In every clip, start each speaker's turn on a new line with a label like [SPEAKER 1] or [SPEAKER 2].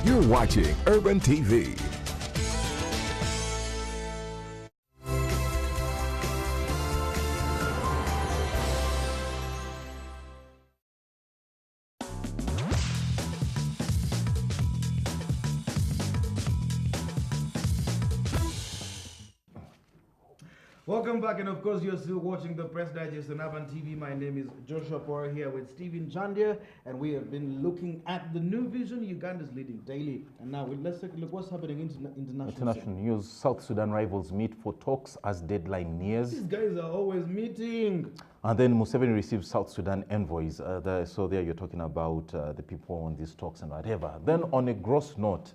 [SPEAKER 1] You're watching Urban TV.
[SPEAKER 2] Welcome back, and of course you're still watching the Press Digest on Urban TV. My name is Joshua Power here with Stephen Jandia, and we have been looking at the New Vision, Uganda's leading daily. And now let's take a look what's happening internationally.
[SPEAKER 3] International news. South Sudan rivals meet for talks as deadline nears.
[SPEAKER 2] These guys are always meeting.
[SPEAKER 3] And then Museveni receives South Sudan envoys. So there you're talking about the people on these talks and whatever. Then on a gross note,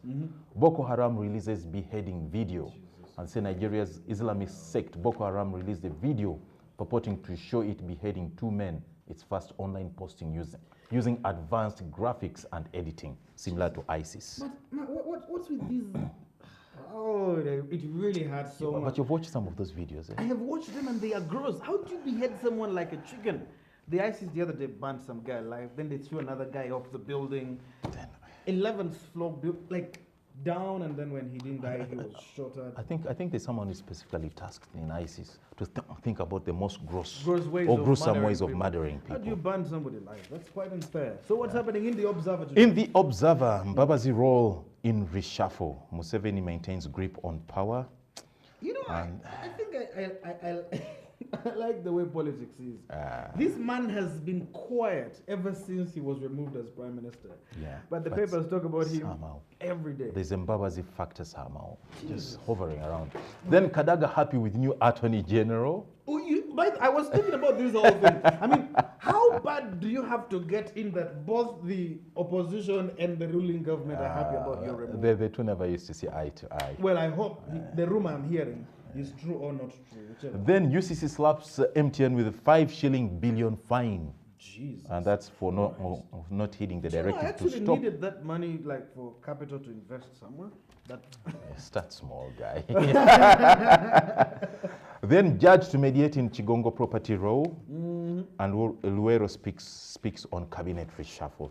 [SPEAKER 3] Boko Haram releases beheading video. And say Nigeria's Islamist sect Boko Haram released a video purporting to show it beheading two men, its first online posting using advanced graphics and editing, similar to ISIS.
[SPEAKER 2] But what's with these? Oh, it really hurts so much.
[SPEAKER 3] But you've watched some of those videos, eh?
[SPEAKER 2] I have watched them and they are gross. How do you behead someone like a chicken? The ISIS the other day burned some guy alive, then they threw another guy off the building. 11th floor, like down, and then when he didn't die, he was shot at.
[SPEAKER 3] I think there's someone who's specifically tasked in ISIS to think about the most gruesome ways of murdering people.
[SPEAKER 2] How do you burn somebody alive? That's quite unfair. So what's happening in the Observer today?
[SPEAKER 3] In the Observer, Mbabazi role in reshuffle. Museveni maintains grip on power.
[SPEAKER 2] You know, I think I like the way politics is. This man has been quiet ever since he was removed as Prime Minister.
[SPEAKER 3] Yeah,
[SPEAKER 2] but the papers talk about him every day.
[SPEAKER 3] There's Mbabazi factor somehow, just hovering around. Then Kadaga happy with new Attorney General.
[SPEAKER 2] I was thinking about this whole thing. I mean, how bad do you have to get in that both the opposition and the ruling government are happy about your removal?
[SPEAKER 3] They two never used to see eye to eye.
[SPEAKER 2] Well, I hope the rumor I'm hearing is true or not true. Whichever.
[SPEAKER 3] Then UCC slaps MTN with a 5 shilling billion fine.
[SPEAKER 2] Jesus.
[SPEAKER 3] And that's for not heeding the directive
[SPEAKER 2] I actually
[SPEAKER 3] to stop.
[SPEAKER 2] Needed that money like for capital to invest somewhere.
[SPEAKER 3] Start small, guy. Then judge to mediate in Chigongo property row, and Luero speaks on cabinet reshuffle.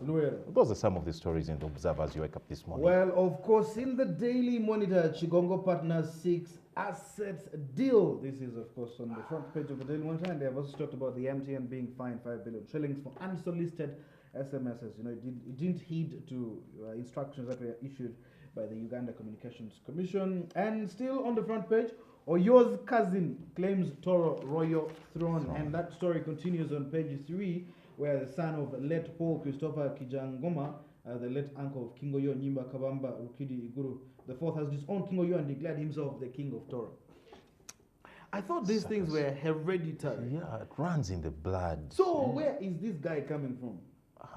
[SPEAKER 3] Those are some of the stories in the Observer as you wake up this morning.
[SPEAKER 2] Well, of course, in the Daily Monitor, Chigongo Partners seeks assets deal. This is, of course, on the front page of the Daily Monitor, and they have also talked about the MTN being fined 5 billion shillings for unsolicited SMSs. You know, it didn't heed to instructions that were issued by the Uganda Communications Commission. And still on the front page, Oyo's cousin claims Toro Royal throne, and that story continues on page 3, where the son of late Paul Christopher Kijangoma, the late uncle of King Oyo Nyimba Kabamba Rukidi Iguru, the fourth, has disowned King Oyo and declared himself the king of Toro. I thought these things were hereditary.
[SPEAKER 3] Yeah, it runs in the blood.
[SPEAKER 2] So where is this guy coming from?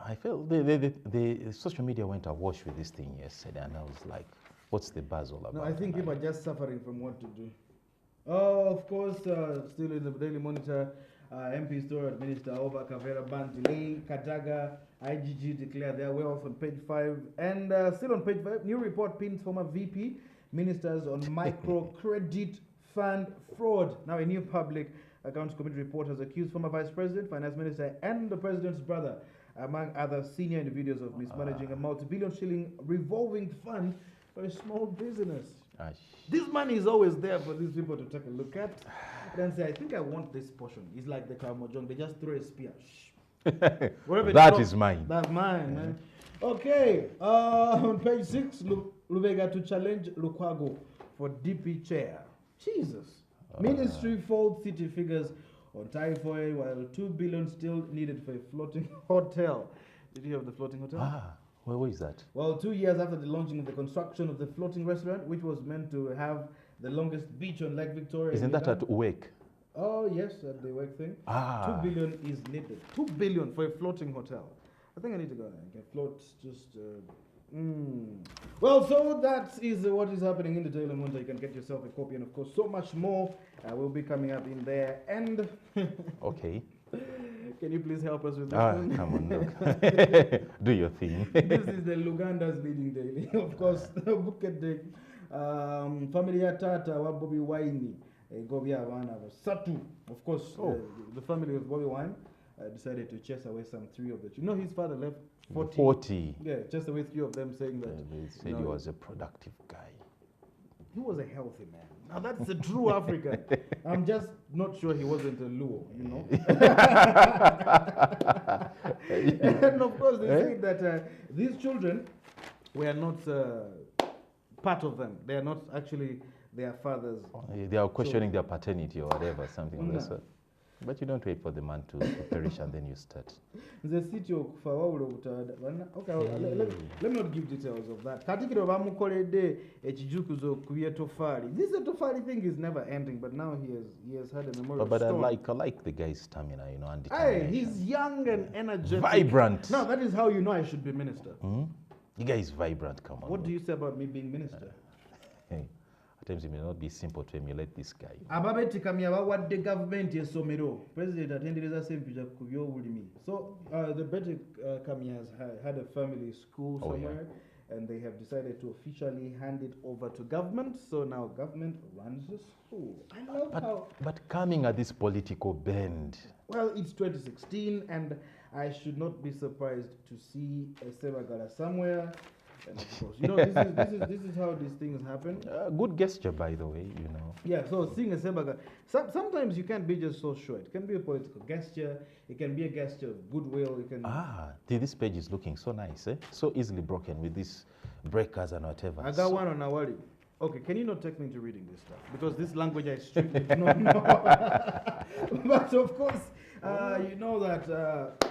[SPEAKER 3] I felt the social media went awash with this thing yesterday, and I was like, what's the buzz all about?
[SPEAKER 2] No, I think people are just suffering from what to do. Oh, of course, still in the Daily Monitor, MP Storage Minister over Kavera ban delay, Kataga, IGG declare their wealth on page 5. And still on page 5, new report pins former VP ministers on microcredit fund fraud. Now a new public accounts committee report has accused former Vice President, Finance Minister, and the President's brother, among other senior individuals, of mismanaging a multi-billion shilling revolving fund for a small business. This money is always there for these people to take a look at and say, I think I want this portion. It's like the Karamojong, they just throw a spear.
[SPEAKER 3] That is mine.
[SPEAKER 2] That's mine, man. Okay, on page 6, Lubega to challenge Lukwago for DP chair. Jesus. Ministry folds city figures on typhoid, while 2 billion still needed for a floating hotel. Did you have the floating hotel?
[SPEAKER 3] Where is that?
[SPEAKER 2] Well, 2 years after the launching of the construction of the floating restaurant, which was meant to have the longest beach on Lake Victoria.
[SPEAKER 3] Isn't that at Uwek?
[SPEAKER 2] Oh, yes, at the Uwek thing. 2 billion is needed. 2 billion for a floating hotel. I think I need to go there. I can float just... Well, so that is what is happening in the Daily Monitor. You can get yourself a copy, and of course, so much more will be coming up in there. And...
[SPEAKER 3] Okay.
[SPEAKER 2] Can you please help us with this one?
[SPEAKER 3] Come on, look. Do your thing.
[SPEAKER 2] This is the Luganda's leading daily. Of course, Bukit Day. Family ya Tata wa Bobby Wine. Gobia Vana Satu. Of course, the family of Bobby Wine decided to chase away some 3 of the children. No, his father left
[SPEAKER 3] 40.
[SPEAKER 2] Yeah, just the way three of them saying that.
[SPEAKER 3] They said
[SPEAKER 2] you
[SPEAKER 3] he
[SPEAKER 2] know,
[SPEAKER 3] was a productive guy.
[SPEAKER 2] he was a healthy man. Now that's a true African. I'm just not sure he wasn't a Luo, you know. And of course, they say that these children were not part of them. They are not actually their fathers.
[SPEAKER 3] They are questioning their paternity or whatever, something of
[SPEAKER 2] Yeah.
[SPEAKER 3] that sort. But you don't wait for the man to perish and then you start.
[SPEAKER 2] The city of okay, let me not give details of that. Katikiro bamukolede ekijukuzo kubyetofali. This etofali thing is never ending, but now he has had a memorial
[SPEAKER 3] But I
[SPEAKER 2] stone.
[SPEAKER 3] like the guy's stamina, you know, and
[SPEAKER 2] Hey,
[SPEAKER 3] determination.
[SPEAKER 2] he's young and energetic.
[SPEAKER 3] Vibrant.
[SPEAKER 2] Now that is how you know I should be minister.
[SPEAKER 3] The guy is vibrant, come on.
[SPEAKER 2] What do you say about me being minister?
[SPEAKER 3] Hey, at times it may not be simple to emulate this guy.
[SPEAKER 2] Ababetikami abawadde gavumenti essomero president atendereza ssempija ku byobulimi. So the Betty Kami has had a family school
[SPEAKER 3] Oh, yeah.
[SPEAKER 2] somewhere, and they have decided to officially hand it over to government. So now government runs the school. I love how
[SPEAKER 3] But coming at this political bend,
[SPEAKER 2] well, it's 2016, and I should not be surprised to see a Sebagala somewhere. And of course, you know, this is how these things happen.
[SPEAKER 3] good gesture, by the way, you know.
[SPEAKER 2] Yeah, so seeing a Sebaga, sometimes you can't be just so sure. It can be a political gesture, it can be a gesture of goodwill, it can...
[SPEAKER 3] This page is looking so nice, eh? So easily broken with these breakers and whatever.
[SPEAKER 2] I got one on Awali. Okay, can you not take me into reading this stuff? Because this language I strictly do not know. But of course, you know that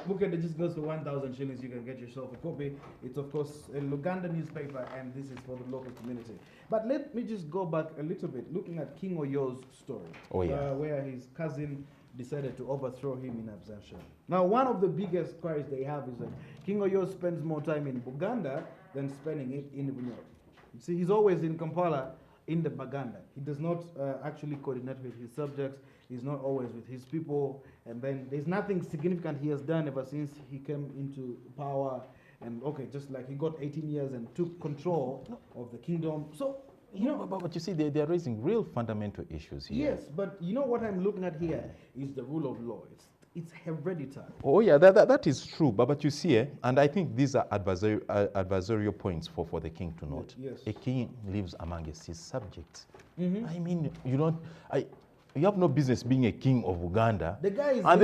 [SPEAKER 2] Bukende just goes for 1,000 shillings, you can get yourself a copy. It's of course a Luganda newspaper, and this is for the local community. But let me just go back a little bit, looking at King Oyo's story.
[SPEAKER 3] Oh, yeah.
[SPEAKER 2] Where his cousin decided to overthrow him in absentia. Now, one of the biggest queries they have is that King Oyo spends more time in Buganda than spending it in Bunyoro. You see, he's always in Kampala in the Baganda. He does not actually coordinate with his subjects. He's not always with his people. And then there's nothing significant he has done ever since he came into power. And okay, just like he got 18 years and took control of the kingdom. So, you know,
[SPEAKER 3] But you see, they are raising real fundamental issues here.
[SPEAKER 2] yes, but you know what I'm looking at here is the rule of law. It's hereditary.
[SPEAKER 3] Oh yeah, that is true. But you see, and I think these are adversarial points for the king to note.
[SPEAKER 2] Yes.
[SPEAKER 3] A king lives amongst his subjects. I mean, you have no business being a king of Uganda.
[SPEAKER 2] The guy is
[SPEAKER 3] and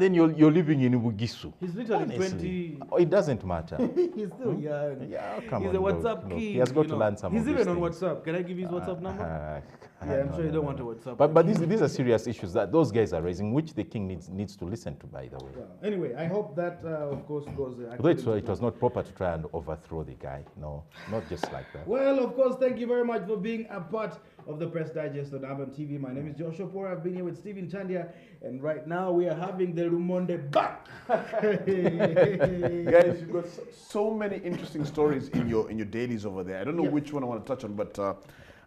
[SPEAKER 3] then you're living in Bugisu.
[SPEAKER 2] He's literally
[SPEAKER 3] Honestly.
[SPEAKER 2] 20.
[SPEAKER 3] Oh, it doesn't matter.
[SPEAKER 2] He's still young.
[SPEAKER 3] Yeah, come
[SPEAKER 2] He's
[SPEAKER 3] on.
[SPEAKER 2] a WhatsApp
[SPEAKER 3] look.
[SPEAKER 2] king.
[SPEAKER 3] He has got
[SPEAKER 2] you
[SPEAKER 3] to
[SPEAKER 2] know.
[SPEAKER 3] learn some
[SPEAKER 2] He's
[SPEAKER 3] of these
[SPEAKER 2] even on
[SPEAKER 3] things.
[SPEAKER 2] WhatsApp. Can I give his WhatsApp number? Yeah, I'm sure you don't want to WhatsApp.
[SPEAKER 3] But these are serious issues that those guys are raising, which the king needs to listen to, by the way.
[SPEAKER 2] Well, anyway, I hope that, of course, goes.
[SPEAKER 3] Although it was not proper to try and overthrow the guy. No, not just like that.
[SPEAKER 2] Well, of course, thank you very much for being a part of the Press Digest on Urban TV. My name is Joshua Pora. I've been here with Stephen Chandia, and right now we are having the Rumonde back.
[SPEAKER 4] Guys, you've got so many interesting stories in your dailies over there. I don't know which one I want to touch on, but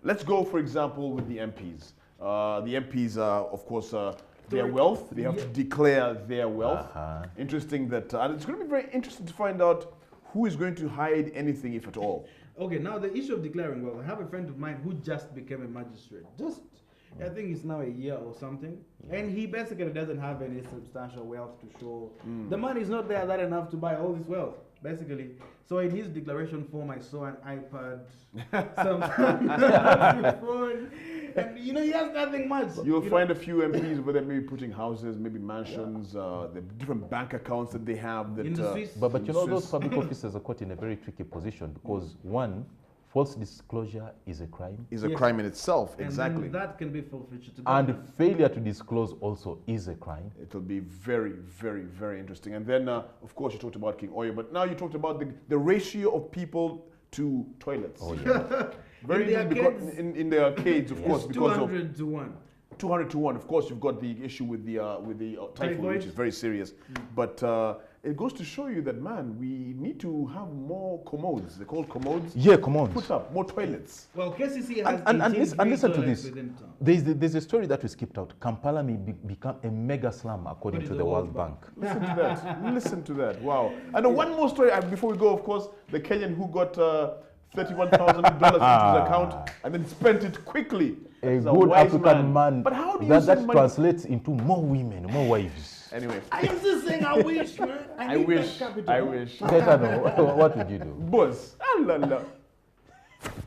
[SPEAKER 4] let's go, for example, with the MPs. The MPs are, of course, their wealth. They have to declare their wealth. Interesting that, and it's going to be very interesting to find out who is going to hide anything, if at all.
[SPEAKER 2] Okay, now the issue of declaring wealth. I have a friend of mine who just became a magistrate. I think it's now a year or something. And he basically doesn't have any substantial wealth to show. The money is not there that enough to buy all this wealth, basically. So in his declaration form, I saw an iPad, some phone, and you know, he has nothing much.
[SPEAKER 4] You'll find a few MPs over there maybe putting houses, maybe mansions, the different bank accounts that they have. That,
[SPEAKER 2] in the Swiss.
[SPEAKER 3] But you know, those public officers are caught in a very tricky position because one, false disclosure is a crime.
[SPEAKER 4] is a crime in itself,
[SPEAKER 2] And
[SPEAKER 4] exactly.
[SPEAKER 2] that can be forfeiture to
[SPEAKER 3] And
[SPEAKER 2] government.
[SPEAKER 3] failure to disclose also is a crime.
[SPEAKER 4] It'll be very, very, very interesting. And then, of course, you talked about King Oyo, but now you talked about the ratio of people to toilets.
[SPEAKER 3] Oh yeah.
[SPEAKER 4] Very
[SPEAKER 2] In the
[SPEAKER 4] interesting because
[SPEAKER 2] arcades,
[SPEAKER 4] in the arcades, of course,
[SPEAKER 2] It's
[SPEAKER 4] because of
[SPEAKER 2] 200 to 1.
[SPEAKER 4] 200 to 1. Of course, you've got the issue with the typhoid,
[SPEAKER 2] Typhoid.
[SPEAKER 4] which is very serious. But it goes to show you that, man, we need to have more commodes. They're called commodes.
[SPEAKER 3] Yeah, come on.
[SPEAKER 4] Put up more toilets.
[SPEAKER 2] Well, KCC has
[SPEAKER 3] And
[SPEAKER 2] 18
[SPEAKER 3] listen
[SPEAKER 2] free
[SPEAKER 3] to
[SPEAKER 2] toilets
[SPEAKER 3] this.
[SPEAKER 2] within town.
[SPEAKER 3] There's a story that we skipped out. Kampala may become a mega slum according to the World Bank.
[SPEAKER 4] Listen to that. Listen to that. Wow. And one more story before we go, of course, the Kenyan who got $31,000 into his account and then spent it quickly.
[SPEAKER 3] A
[SPEAKER 4] He's
[SPEAKER 3] good
[SPEAKER 4] wise
[SPEAKER 3] African man.
[SPEAKER 4] But how do you
[SPEAKER 3] that
[SPEAKER 4] send money?
[SPEAKER 3] translates into more women, more wives.
[SPEAKER 4] Anyway.
[SPEAKER 2] I am just saying, I wish, man.
[SPEAKER 4] I wish. I wish.
[SPEAKER 3] Gaetano, what would you do?
[SPEAKER 4] Buzz. Alala.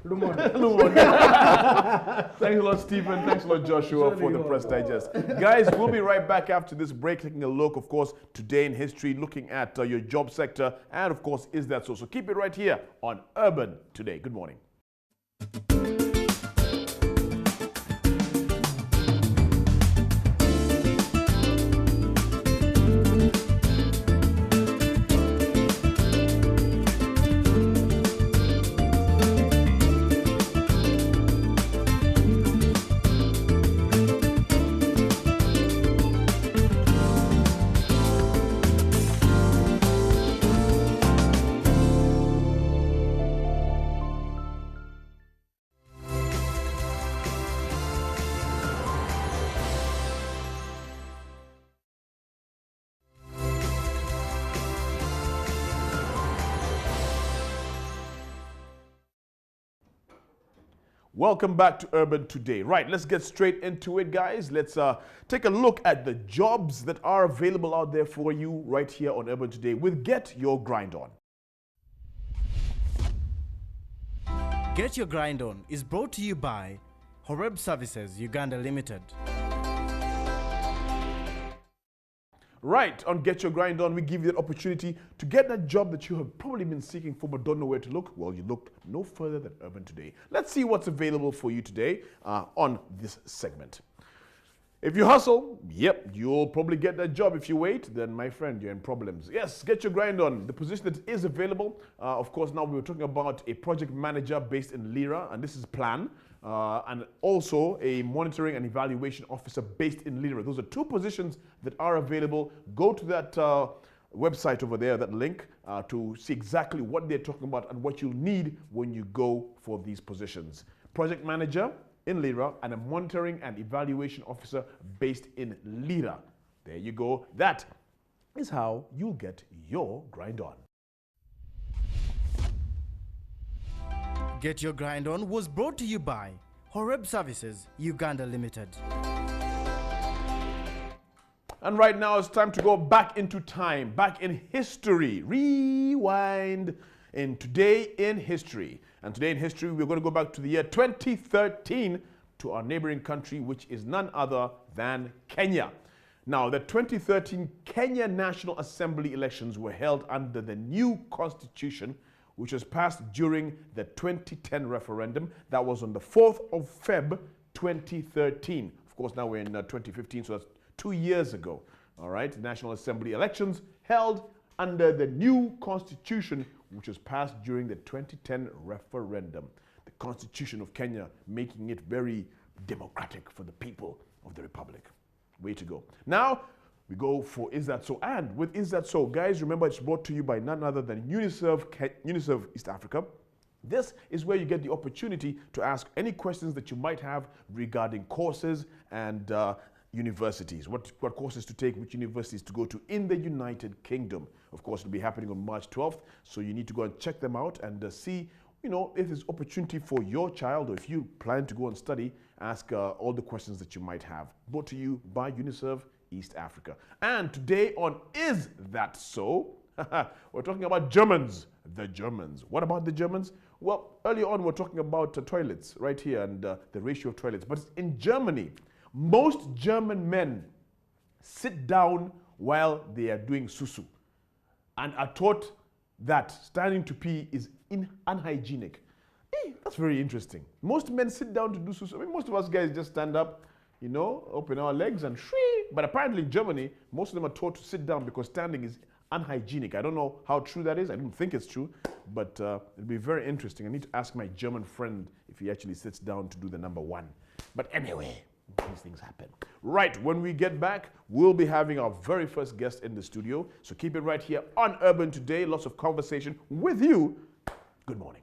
[SPEAKER 2] Lumon.
[SPEAKER 4] Thanks a lot, Stephen. Thanks a lot, Joshua, for the Press Digest. Guys, we'll be right back after this break, taking a look, of course, today in history, looking at your job sector, and of course, is that so? So keep it right here on Urban Today. Good morning. Welcome back to Urban Today. Right, let's get straight into it, guys. Let's take a look at the jobs that are available out there for you right here on Urban Today with Get Your Grind On.
[SPEAKER 5] Get Your Grind On is brought to you by Horeb Services Uganda Limited.
[SPEAKER 4] Right, on Get Your Grind On, we give you the opportunity to get that job that you have probably been seeking for but don't know where to look. Well, you look no further than Urban Today. Let's see what's available for you today on this segment. If you hustle, yep, you'll probably get that job. If you wait, then my friend, you're in problems. Yes, Get Your Grind On, the position that is available. Of course, now we were talking about a project manager based in Lira, and this is Plan. And also a monitoring and evaluation officer based in Lira. Those are two positions that are available. Go to that website over there, that link, to see exactly what they're talking about and what you'll need when you go for these positions. Project manager in Lira and a monitoring and evaluation officer based in Lira. There you go. That is how you'll get your grind on.
[SPEAKER 5] Get Your Grind On was brought to you by Horeb Services Uganda Limited.
[SPEAKER 4] And right now it's time to go back into time, back in history. Rewind in Today in History. And today in history, we're going to go back to the year 2013 to our neighboring country, which is none other than Kenya. Now, the 2013 Kenya National Assembly elections were held under the new constitution, which was passed during the 2010 referendum. That was on the 4th of Feb 2013. Of course, now we're in 2015, so that's 2 years ago. All right, National Assembly elections held under the new constitution, which was passed during the 2010 referendum. The Constitution of Kenya making it very democratic for the people of the Republic. Way to go. Now, we go for Is That So? And with Is That So, guys, remember it's brought to you by none other than UNICEF East Africa. This is where you get the opportunity to ask any questions that you might have regarding courses and universities. What courses to take, which universities to go to in the United Kingdom. Of course, it'll be happening on March 12th, so you need to go and check them out and see, you know, if there's opportunity for your child, or if you plan to go and study, ask all the questions that you might have. Brought to you by UNICEF East Africa. And today on Is That So? We're talking about Germans. The Germans. What about the Germans? Well, earlier on we're talking about toilets right here and the ratio of toilets. But in Germany, most German men sit down while they are doing susu and are taught that standing to pee is unhygienic. That's very interesting. Most men sit down to do susu. I mean, most of us guys just stand up, you know, open our legs and shwee. But apparently in Germany, most of them are taught to sit down because standing is unhygienic. I don't know how true that is. I don't think it's true, but it'll be very interesting. I need to ask my German friend if he actually sits down to do the number one. But anyway, these things happen. Right, when we get back, we'll be having our very first guest in the studio. So keep it right here on Urban Today. Lots of conversation with you. Good morning.